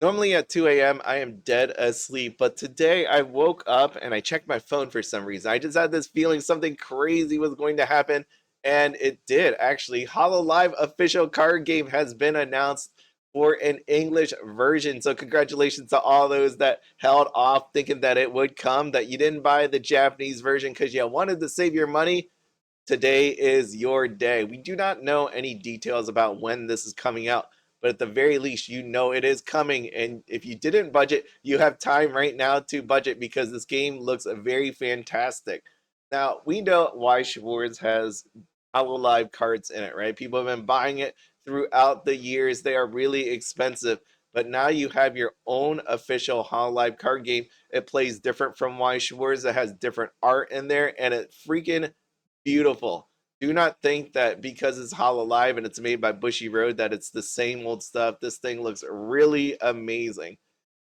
Normally at 2 a.m. I am dead asleep, but today I woke up and I checked my phone for some reason. I just had this feeling something crazy was going to happen, and it did actually. Hololive Official Card Game has been announced for an English version. So congratulations to all those that held off thinking that it would come, that you didn't buy the Japanese version because you wanted to save your money. Today is your day. We do not know any details about when this is coming out, but at the very least, you know it is coming. And if you didn't budget, you have time right now to budget because this game looks very fantastic. Now, we know Weiss Schwarz has Hololive cards in it, right? People have been buying it throughout the years. They are really expensive. But now you have your own official Hololive card game. It plays different from Weiss Schwarz. It has different art in there, and it freaking beautiful. Do not think that because it's Hololive and it's made by Bushiroad that it's the same old stuff. This thing looks really amazing.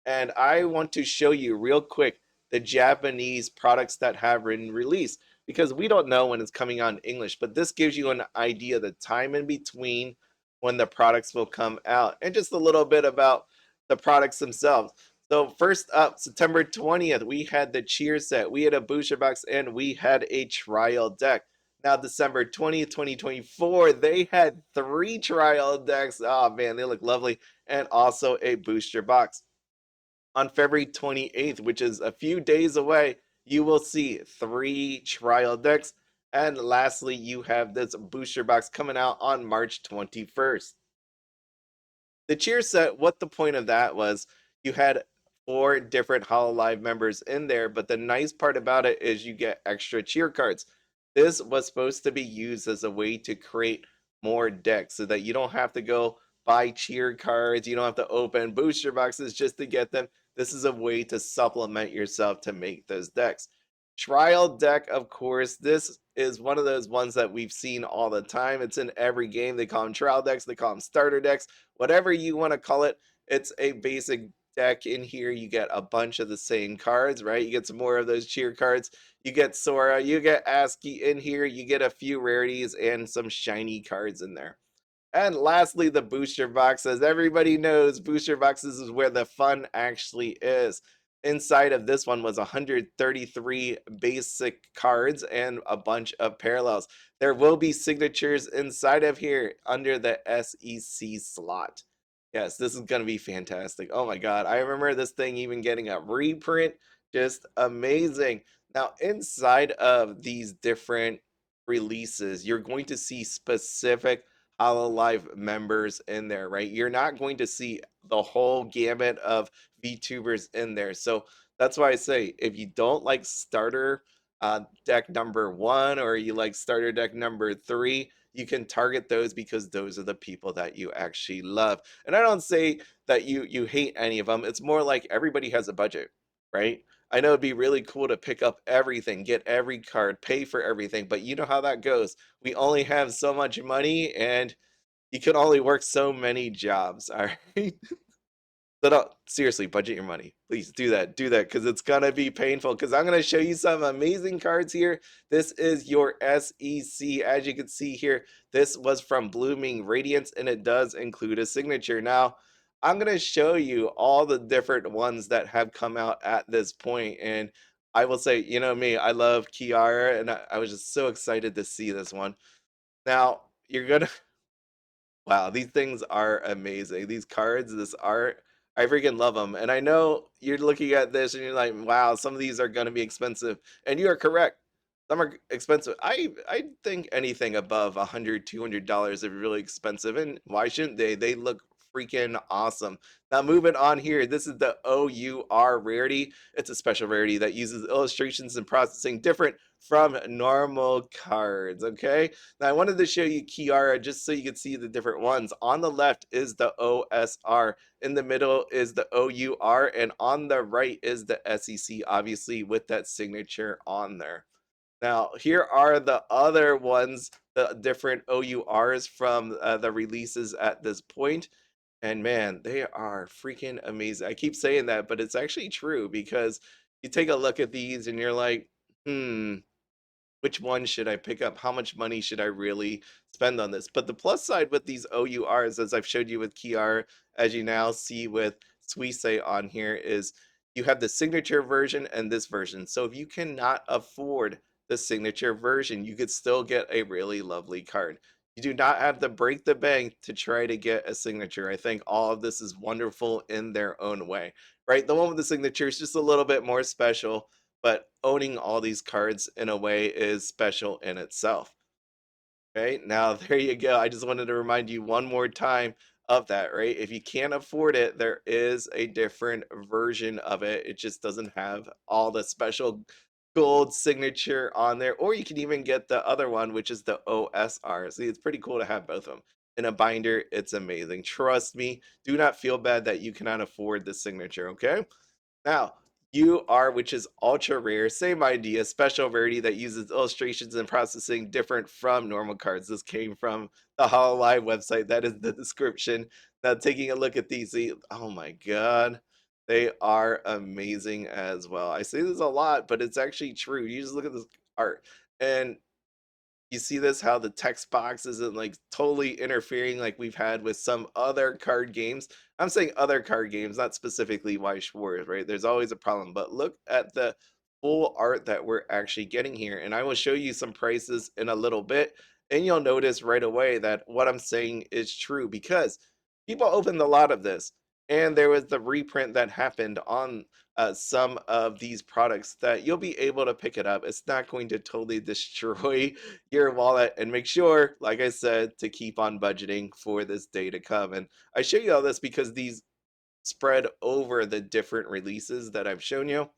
And I want to show you real quick the Japanese products that have been released because we don't know when it's coming out in English, but this gives you an idea of the time in between when the products will come out and just a little bit about the products themselves. So first up, September 20th, we had the cheer set, we had a booster box, and we had a trial deck. Now, December 20th, 2024, they had 3 trial decks. Oh man, they look lovely. And also a booster box. On February 28th, which is a few days away, you will see 3 trial decks. And lastly, you have this booster box coming out on March 21st. The cheer set, what the point of that was, you had 4 different Hololive members in there, but the nice part about it is you get extra cheer cards. This was supposed to be used as a way to create more decks so that you don't have to go buy cheer cards, you don't have to open booster boxes just to get them. This is a way to supplement yourself to make those decks. Trial deck, of course, this is one of those ones that we've seen all the time. It's in every game. They call them trial decks, they call them starter decks, whatever you want to call it. It's a basic deck. In here you get a bunch of the same cards, right? You get some more of those cheer cards, you get Sora, you get AZKi in here, you get a few rarities and some shiny cards in there. And lastly, the booster box. As everybody knows, booster boxes is where the fun actually is. Inside of this one was 133 basic cards and a bunch of parallels. There will be signatures inside of here under the SEC slot. Yes, this is going to be fantastic. Oh my God. I remember this thing even getting a reprint. Just amazing. Now, inside of these different releases, you're going to see specific Hololive members in there, right? You're not going to see the whole gamut of VTubers in there. So that's why I say if you don't like starter deck number 1 or you like starter deck number 3, you can target those because those are the people that you actually love. And I don't say that you hate any of them. It's more like everybody has a budget, right? I know it'd be really cool to pick up everything, get every card, pay for everything, but you know how that goes. We only have so much money and you can only work so many jobs. All right. So don't, seriously, budget your money. Please do that. Do that because it's gonna be painful. Because I'm gonna show you some amazing cards here. This is your SEC. As you can see here, this was from Blooming Radiance, and it does include a signature. Now, I'm gonna show you all the different ones that have come out at this point, and I will say, you know me, I love Kiara, and I was just so excited to see this one. Now, you're gonna wow, these things are amazing. These cards, this art, I freaking love them. And I know you're looking at this and you're like, wow, some of these are going to be expensive. And you are correct. Some are expensive. I think anything above $100, $200 are really expensive. And why shouldn't they? They look freaking awesome. Now, moving on here, this is the OUR rarity. It's a special rarity that uses illustrations and processing different from normal cards. Okay. Now, I wanted to show you Kiara just so you could see the different ones. On the left is the OSR, in the middle is the OUR, and on the right is the SEC, obviously, with that signature on there. Now, here are the other ones, the different OURs from the releases at this point. And man, they are freaking amazing. I keep saying that, but it's actually true because you take a look at these and you're like, hmm, which one should I pick up? How much money should I really spend on this? But the plus side with these OURs, as I've showed you with Kiara, as you now see with Suisei on here is you have the signature version and this version. So if you cannot afford the signature version, you could still get a really lovely card. You do not have to break the bank to try to get a signature. I think all of this is wonderful in their own way, right? The one with the signature is just a little bit more special, but owning all these cards in a way is special in itself. Okay, now there you go. I just wanted to remind you one more time of that, right? If you can't afford it, there is a different version of it. It just doesn't have all the special gold signature on there. Or you can even get the other one, which is the OSR. See, it's pretty cool to have both of them. In a binder, it's amazing. Trust me, do not feel bad that you cannot afford the signature, okay? Now, you are, which is ultra rare, same idea, special rarity that uses illustrations and processing different from normal cards. This came from the Hololive website. That is the description. Now, taking a look at these, oh my god, they are amazing as well. I say this a lot, but it's actually true. You just look at this art, and you see this how the text box isn't like totally interfering like we've had with some other card games. I'm saying other card games, not specifically Weiss Schwarz, right? There's always a problem, but look at the full art that we're actually getting here, and I will show you some prices in a little bit, and you'll notice right away that what I'm saying is true because people opened a lot of this, and there was the reprint that happened on some of these products that you'll be able to pick it up. It's not going to totally destroy your wallet, and make sure, like I said, to keep on budgeting for this day to come. And I show you all this because these spread over the different releases that I've shown you,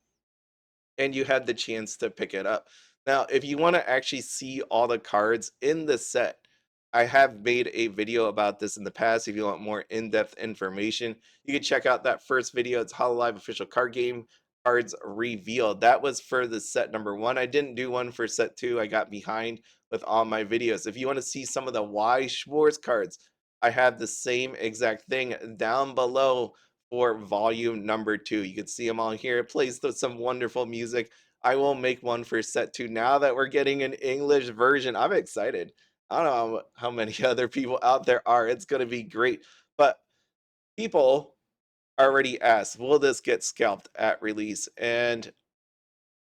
and you had the chance to pick it up. Now, if you want to actually see all the cards in the set, I have made a video about this in the past. If you want more in-depth information, you can check out that first video. It's Hololive Official Card Game Cards Revealed. That was for the set number 1. I didn't do one for set 2. I got behind with all my videos. If you want to see some of the Weiss Schwarz cards, I have the same exact thing down below for volume number 2. You can see them all here. It plays some wonderful music. I will make one for set 2 now that we're getting an English version. I'm excited. I don't know how many other people out there are. It's going to be great. But people already asked, will this get scalped at release? And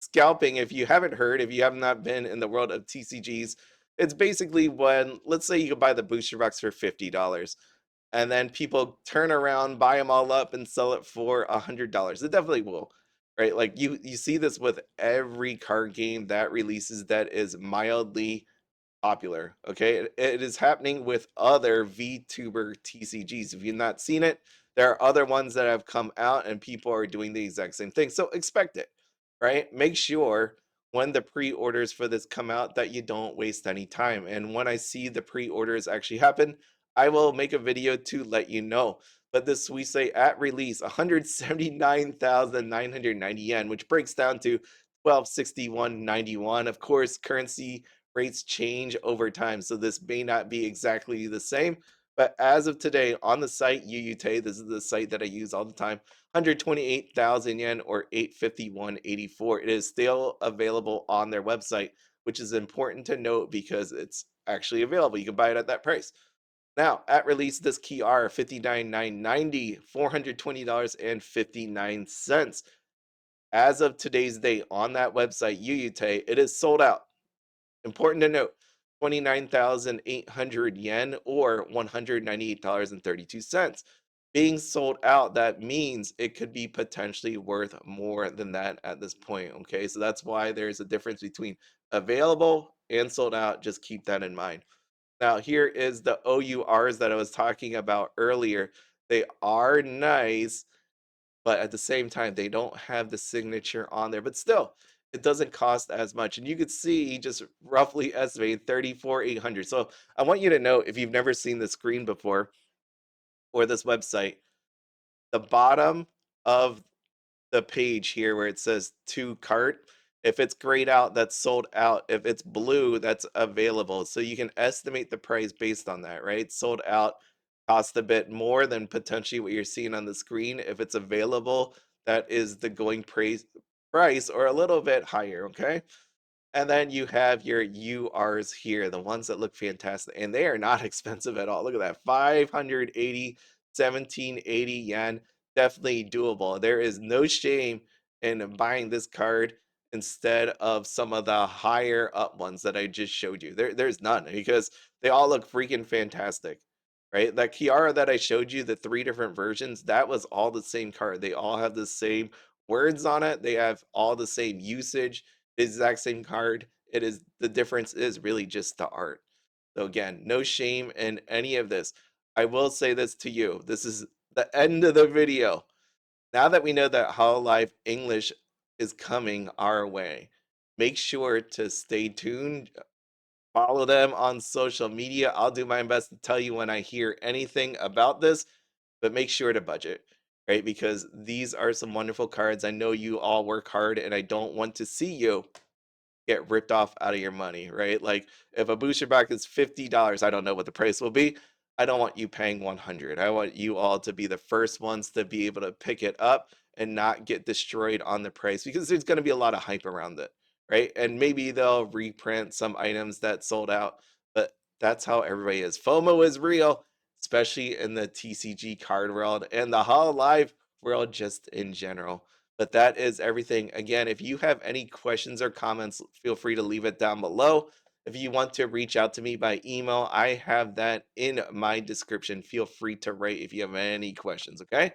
scalping, if you haven't heard, if you have not been in the world of TCGs, it's basically when, let's say you could buy the booster box for $50, and then people turn around, buy them all up, and sell it for $100. It definitely will, right? Like you see this with every card game that releases that is mildly popular. Okay, it is happening with other VTuber TCGs. If you've not seen it, there are other ones that have come out, and people are doing the exact same thing. So expect it, right? Make sure when the pre-orders for this come out that you don't waste any time. And when I see the pre-orders actually happen, I will make a video to let you know. But this we say at release 179,990 yen, which breaks down to 1261.91. Of course, currency rates change over time, so this may not be exactly the same. But as of today, on the site UUTE, this is the site that I use all the time, 128,000 yen or 851.84. It is still available on their website, which is important to note because it's actually available. You can buy it at that price. Now, at release, this Kiara, 59,990, $420.59. As of today's date on that website, UUTE, it is sold out. Important to note, 29,800 yen or $198.32. Being sold out, that means it could be potentially worth more than that at this point. Okay, so that's why there's a difference between available and sold out. Just keep that in mind. Now, here is the OURs that I was talking about earlier. They are nice, but at the same time, they don't have the signature on there. But still, it doesn't cost as much. And you could see just roughly estimated 34,800. So I want you to know, if you've never seen the screen before or this website, the bottom of the page here where it says to cart, if it's grayed out, that's sold out. If it's blue, that's available. So you can estimate the price based on that, right? Sold out cost a bit more than potentially what you're seeing on the screen. If it's available, that is the going price or a little bit higher, okay? And then you have your URs here, the ones that look fantastic, and they are not expensive at all. Look at that, 580, 1780 yen. definitely doable. There is no shame in buying this card instead of some of the higher up ones that I just showed you. There's none because they all look freaking fantastic, right? That Kiara that I showed you, the three different versions, that was all the same card. They all have the same words on it. They have all the same usage, the exact same card. It is the difference is really just the art. So again, no shame in any of this. I will say this to you. This is the end of the video. Now that we know that Hololive English is coming our way, make sure to stay tuned. Follow them on social media. I'll do my best to tell you when I hear anything about this, but make sure to budget, right? Because these are some wonderful cards. I know you all work hard, and I don't want to see you get ripped off out of your money, right? Like if a booster box is $50, I don't know what the price will be. I don't want you paying 100. I want you all to be the first ones to be able to pick it up and not get destroyed on the price because there's going to be a lot of hype around it, right? And maybe they'll reprint some items that sold out, but that's how everybody is. FOMO is real, especially in the TCG card world and the Hololive world just in general. But that is everything. Again, if you have any questions or comments, feel free to leave it down below. If you want to reach out to me by email, I have that in my description. Feel free to write if you have any questions, okay?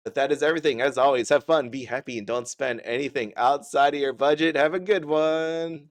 But that is everything. As always, have fun, be happy, and don't spend anything outside of your budget. Have a good one.